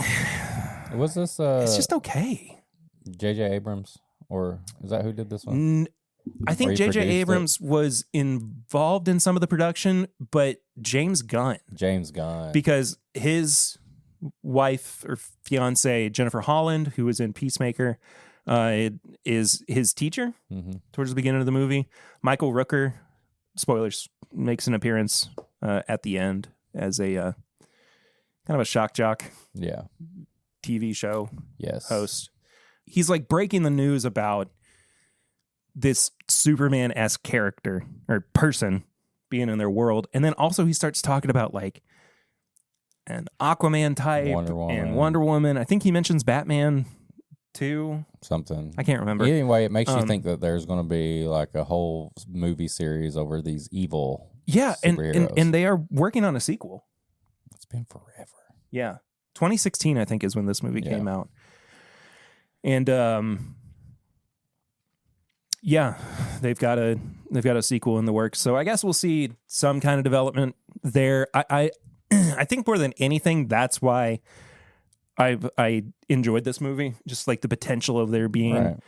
was this? It's just okay. J.J. Abrams, or is that who did this one? I think J.J. Abrams was involved in some of the production, but James Gunn, because his wife or fiance Jennifer Holland, who was in Peacemaker, is his teacher towards the beginning of the movie. Michael Rooker, spoilers, makes an appearance at the end as a kind of a shock jock TV show host. He's like breaking the news about this Superman-esque character or person being in their world. And then also he starts talking about like an Aquaman type and Wonder Woman. I think he mentions Batman 2. something. I can't remember. Anyway, it makes you think that there's going to be like a whole movie series over these evil superheroes. and they are working on a sequel. It's been forever. Yeah. 2016, I think, is when this movie came out. And they've got a sequel in the works. So I guess we'll see some kind of development there. I think more than anything, that's why I enjoyed this movie. Just like the potential of there being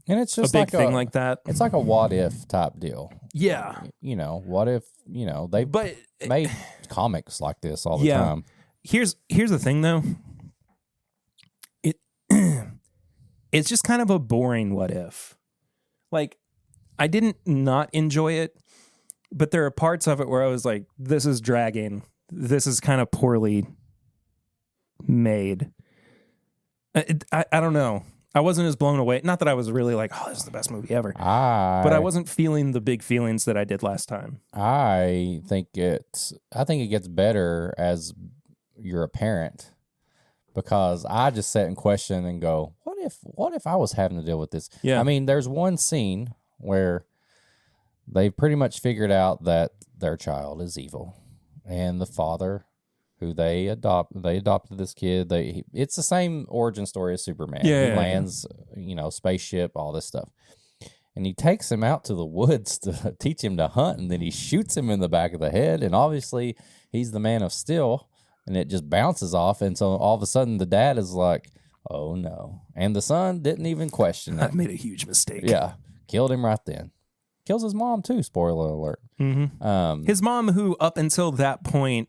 and it's just a big thing like that. It's like a what if type deal. Yeah. What if, they made comics like this all the time. Here's the thing though. It's just kind of a boring what if. Like, I didn't not enjoy it, but there are parts of it where I was like, this is dragging. This is kind of poorly made. I don't know. I wasn't as blown away. Not that I was really like, oh, this is the best movie ever. But I wasn't feeling the big feelings that I did last time. I think it gets better as you're a parent, because I just sit and question and go, what if I was having to deal with this? Yeah. I mean, there's one scene where they pretty much figured out that their child is evil, and the father who they adopted this kid. It's the same origin story as Superman. He lands, spaceship, all this stuff. And he takes him out to the woods to teach him to hunt, and then he shoots him in the back of the head, and obviously he's the Man of Steel, and it just bounces off, and so all of a sudden the dad is like, oh no. And the son didn't even question it. I made a huge mistake. Yeah. Killed him right then. Kills his mom too, spoiler alert. Mm-hmm. His mom, who up until that point,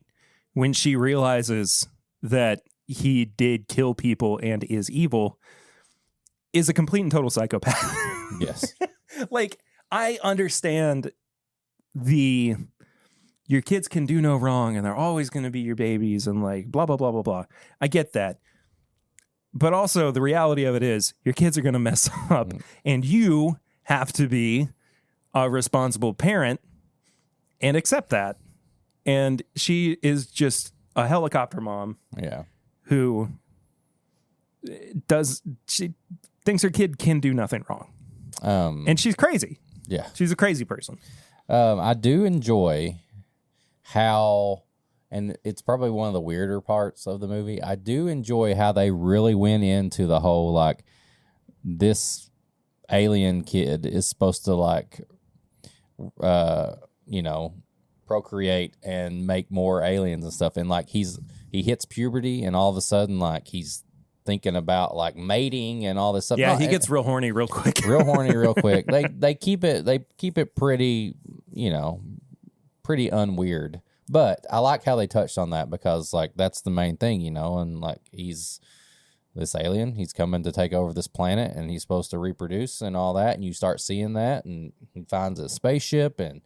when she realizes that he did kill people and is evil, is a complete and total psychopath. Yes. Like, I understand your kids can do no wrong and they're always going to be your babies and like blah, blah, blah, blah, blah. I get that. But also the reality of it is your kids are going to mess up and you have to be a responsible parent and accept that. And she is just a helicopter mom. Yeah. Who she thinks her kid can do nothing wrong. And she's crazy. Yeah. She's a crazy person. I do enjoy how, and it's probably one of the weirder parts of the movie, I do enjoy how they really went into the whole, like, this alien kid is supposed to, like, procreate and make more aliens and stuff. And, like, he hits puberty, and all of a sudden, like, he's thinking about, like, mating and all this stuff. Yeah, he gets real horny real quick. Real horny real quick. They keep it pretty, pretty unweird. But I like how they touched on that, because, like, that's the main thing, and, like, he's this alien, he's coming to take over this planet, and he's supposed to reproduce and all that, and you start seeing that, and he finds a spaceship, and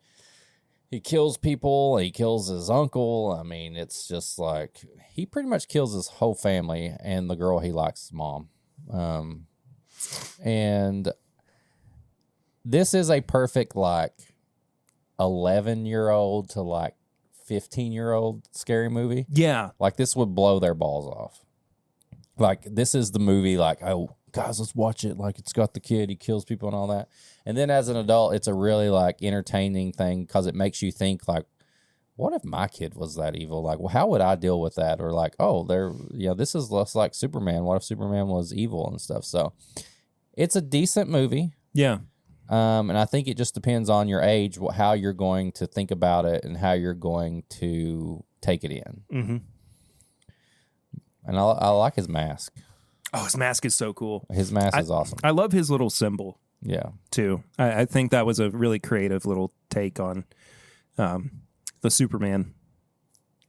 he kills people, he kills his uncle. I mean, it's just like, he pretty much kills his whole family and the girl he likes, his mom. And this is a perfect, like, 11-year-old to, like, 15-year-old scary movie. Yeah. Like, this would blow their balls off. Like, this is the movie, like, oh, guys, let's watch it. Like, it's got the kid, he kills people and all that. And then as an adult, it's a really, like, entertaining thing, because it makes you think, like, what if my kid was that evil? Like, well, how would I deal with that? Or like, oh, this is less like Superman. What if Superman was evil and stuff? So it's a decent movie. Yeah. And I think it just depends on your age, how you're going to think about it and how you're going to take it in. Mm-hmm. And I like his mask. Oh, his mask is so cool. His mask is awesome. I love his little symbol. Yeah. Too. I think that was a really creative little take on the Superman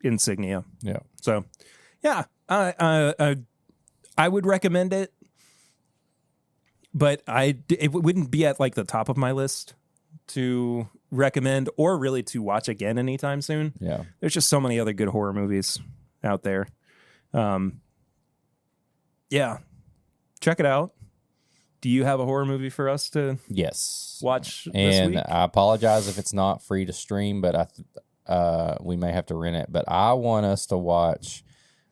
insignia. Yeah. So, yeah, I would recommend it, but it wouldn't be at like the top of my list to recommend or really to watch again anytime soon. Yeah. There's just so many other good horror movies out there. Yeah, check it out. Do you have a horror movie for us to watch this week? I apologize if it's not free to stream, but we may have to rent it. But I want us to watch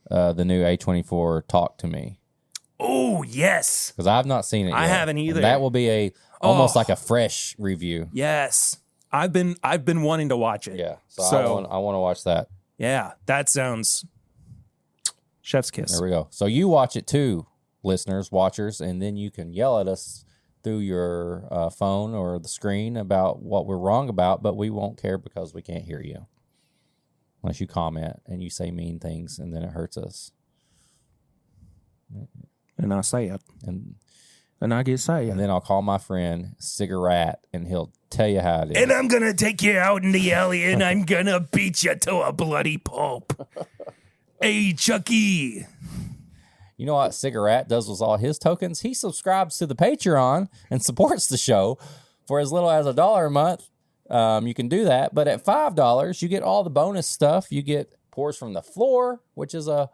the new A24 Talk to Me. Oh, Oh, yes. Because I've not seen it yet. I haven't either. And that will be almost like a fresh review. Yes. I've been wanting to watch it. Yeah. So I want to watch that. Yeah, that sounds chef's kiss. There we go. So you watch it too, listeners, watchers, and then you can yell at us through your phone or the screen about what we're wrong about, but we won't care because we can't hear you. Unless you comment and you say mean things, and then it hurts us. And I say it. And I get say it. And then I'll call my friend Cigarette, and he'll tell you how it is. And I'm going to take you out in the alley, and I'm going to beat you to a bloody pulp. Hey, Chucky. You know what Cigarette does with all his tokens? He subscribes to the Patreon and supports the show for as little as $1 a month. You can do that. But at $5, you get all the bonus stuff. You get Pours from the Floor, which is a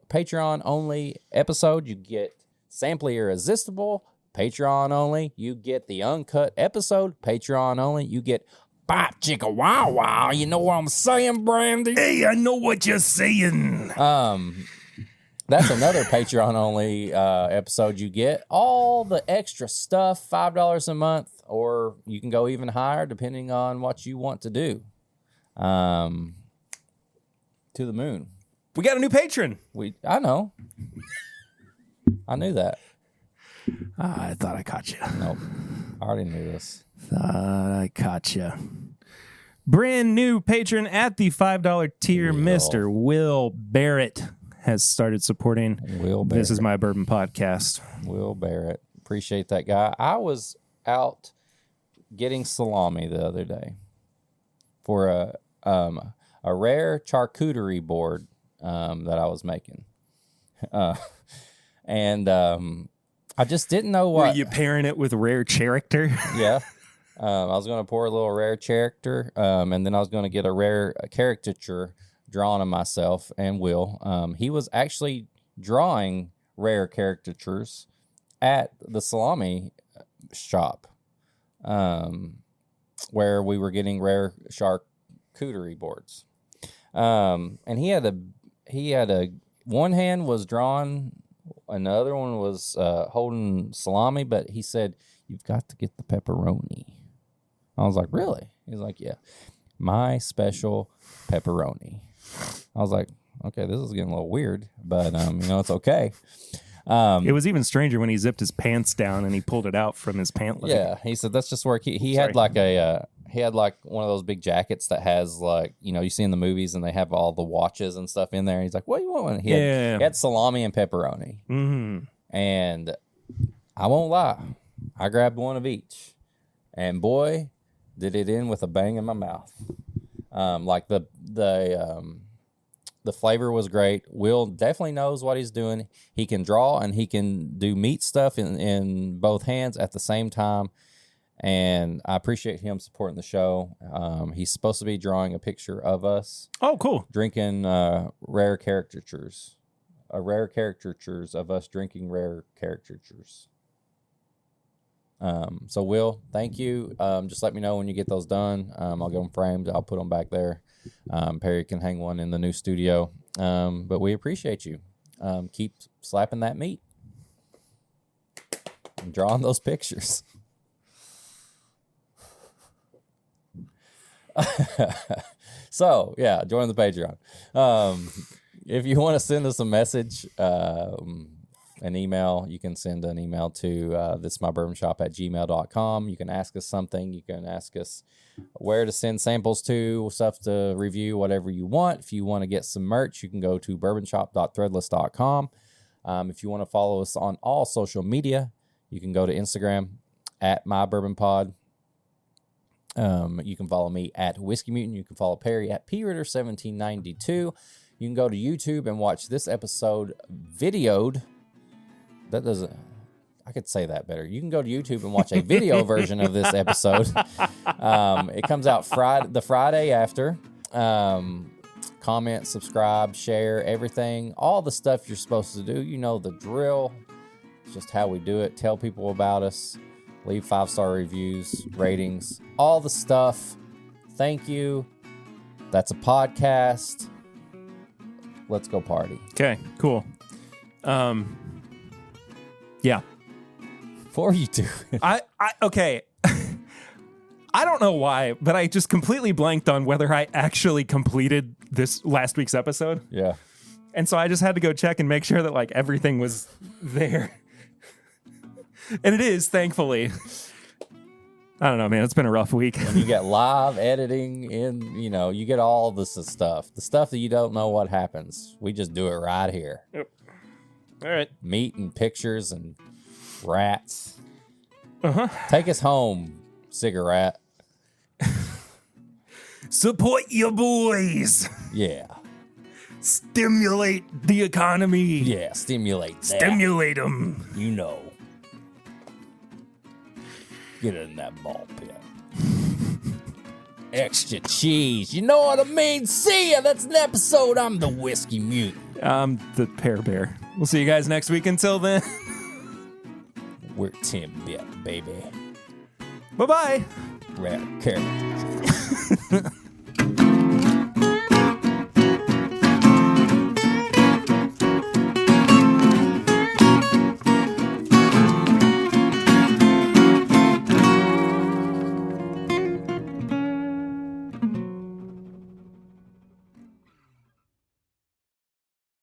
Patreon-only episode. You get Sample Irresistible, Patreon only. You get the uncut episode, Patreon only. You get Bop Chicka Wow Wow. You know what I'm saying, Brandy? Hey, I know what you're saying. That's another Patreon only episode. You get all the extra stuff, $5 a month, or you can go even higher depending on what you want to do. To the moon. We got a new patron. I know. I knew that. I thought I caught you. Nope. I already knew this. Thought I caught you. Brand new patron at the $5 tier, Mr. Will Barrett has started supporting Will Barrett. This Is My Bourbon Podcast. Will Barrett. Appreciate that guy. I was out getting salami the other day for a rare charcuterie board that I was making. And I just didn't know what. Were you pairing it with rare character? Yeah. I was going to pour a little rare character, and then I was going to get a rare caricature drawn of myself and Will. He was actually drawing rare caricatures at the salami shop, where we were getting rare charcuterie boards. And he had a one hand was drawn, and the other one was holding salami, but he said, "You've got to get the pepperoni." I was like, "Really?" He's like, "Yeah, my special pepperoni." I was like, "Okay, this is getting a little weird, but it's okay." It was even stranger when he zipped his pants down and he pulled it out from his pant leg. Yeah, he said that's just where he had like one of those big jackets that has like, you see in the movies and they have all the watches and stuff in there. And he's like, "What do you want?" He had salami and pepperoni. Mm-hmm. And I won't lie, I grabbed one of each, and boy, did it end with a bang in my mouth. Like the flavor was great. Will definitely knows what he's doing. He can draw and he can do meat stuff in both hands at the same time. And I appreciate him supporting the show. He's supposed to be drawing a picture of us. Oh, cool. Drinking rare caricatures. Rare caricatures of us drinking rare caricatures. So Will, thank you. Just let me know when you get those done. I'll get them framed. I'll put them back there. Perry can hang one in the new studio. But we appreciate you. Keep slapping that meat and drawing those pictures. So yeah, join the Patreon. If you want to send us a message, an email, you can send an email to thismybourbonshop@gmail.com. You can ask us something. You can ask us where to send samples to, stuff to review, whatever you want. If you want to get some merch, you can go to bourbonshop.threadless.com. If you want to follow us on all social media, you can go to Instagram @mybourbonpod. You can follow me @Whiskey Mutant. You can follow Perry @PRitter1792. You can go to YouTube and watch this episode videoed. That doesn't... I could say that better. You can go to YouTube and watch a video version of this episode. It comes out the Friday after. Comment, subscribe, share, everything. All the stuff you're supposed to do. You know the drill. It's just how we do it. Tell people about us. Leave 5-star reviews, ratings, all the stuff. Thank you. That's a podcast. Let's go party. Okay, cool. Yeah. What were you doing? Okay. I don't know why, but I just completely blanked on whether I actually completed this last week's episode. Yeah. And so I just had to go check and make sure that like everything was there. And it is, thankfully. I don't know, man. It's been a rough week. When you get live editing in, you get all this stuff. The stuff that you don't know what happens. We just do it right here. Yep. All right. Meat and pictures and rats. Uh-huh. Take us home, cigarette. Support your boys. Yeah. Stimulate the economy. Yeah, stimulate that. Stimulate them. You know. Get in that ball pit. Extra cheese. You know what I mean? See ya. That's an episode. I'm the Whiskey Mutant. I'm the Pear Bear. We'll see you guys next week. Until then. We're TIMBP, baby. Bye-bye. Rare character.